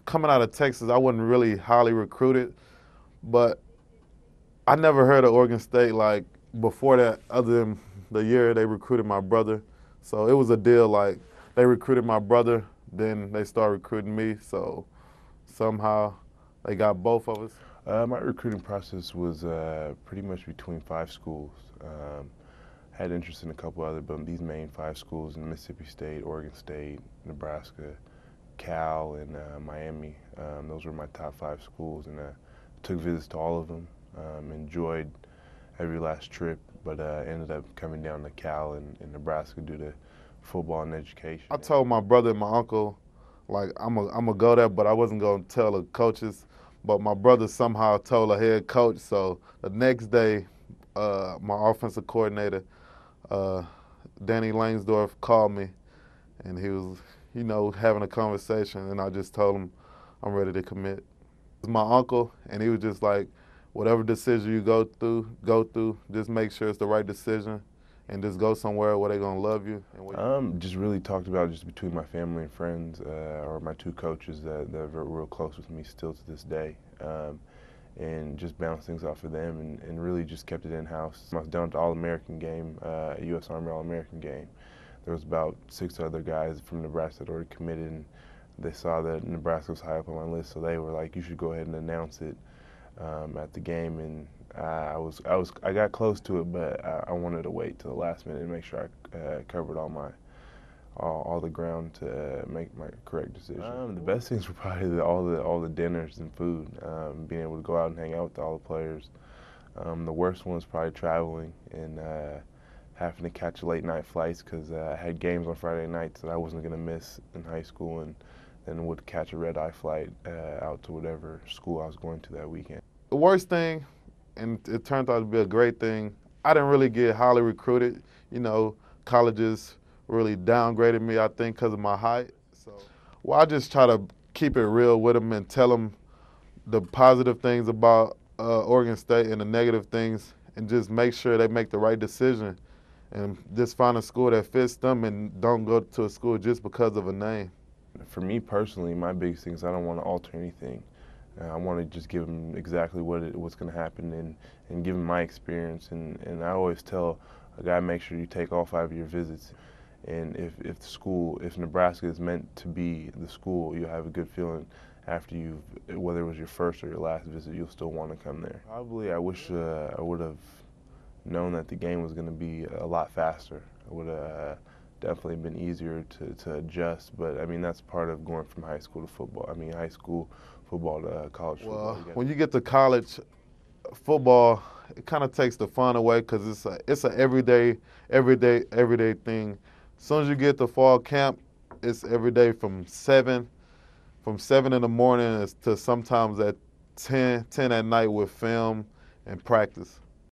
coming out of Texas, I wasn't really highly recruited, but I never heard of Oregon State like before that, other than the year they recruited my brother. So it was a deal like they recruited my brother, then they started recruiting me. So somehow they got both of us. My recruiting process was pretty much between 5 schools. Had interest in a couple other, but these main 5 schools in Mississippi State, Oregon State, Nebraska, Cal, and Miami. Those were my top 5 schools, and took visits to all of them. Enjoyed every last trip, but ended up coming down to Cal and Nebraska due to football and education. I told my brother and my uncle, like, I'm gonna go there, but I wasn't gonna tell the coaches. But my brother somehow told the head coach. So the next day, my offensive coordinator, Danny Langsdorf, called me, and he was, having a conversation, and I just told him I'm ready to commit. It's my uncle, and he was just like, whatever decision you go through, just make sure it's the right decision, and just go somewhere where they're gonna love you. Just really talked about just between my family and friends, or my 2 coaches that are real close with me still to this day, and just bounced things off of them, and really just kept it in-house. I was down to All-American game, U.S. Army All-American game. There was about 6 other guys from Nebraska that already committed, and they saw that Nebraska was high up on my list, so they were like, "You should go ahead and announce it at the game." And I got close to it, but I wanted to wait till the last minute and make sure I covered all the ground to make my correct decision. The best things were probably all the dinners and food, being able to go out and hang out with all the players. The worst one was probably traveling and having to catch late night flights because I had games on Friday nights that I wasn't going to miss in high school, and then would catch a red-eye flight out to whatever school I was going to that weekend. The worst thing, and it turned out to be a great thing, I didn't really get highly recruited. Colleges really downgraded me, I think, because of my height. I just try to keep it real with them and tell them the positive things about Oregon State and the negative things, and just make sure they make the right decision and just find a school that fits them and don't go to a school just because of a name. For me personally, my biggest thing is I don't want to alter anything. I want to just give them exactly what's going to happen and give them my experience. And I always tell a guy, make sure you take all 5 of your visits. And if Nebraska is meant to be the school, you'll have a good feeling after whether it was your first or your last visit, you'll still want to come there. Probably I wish I would have known that the game was going to be a lot faster. It would have definitely been easier to adjust, but I mean, that's part of going from high school to football. I mean, high school football to college football. When you get to college football, it kind of takes the fun away because it's a everyday thing. As soon as you get to fall camp, it's every day from 7 in the morning to sometimes at 10 at night with film and practice.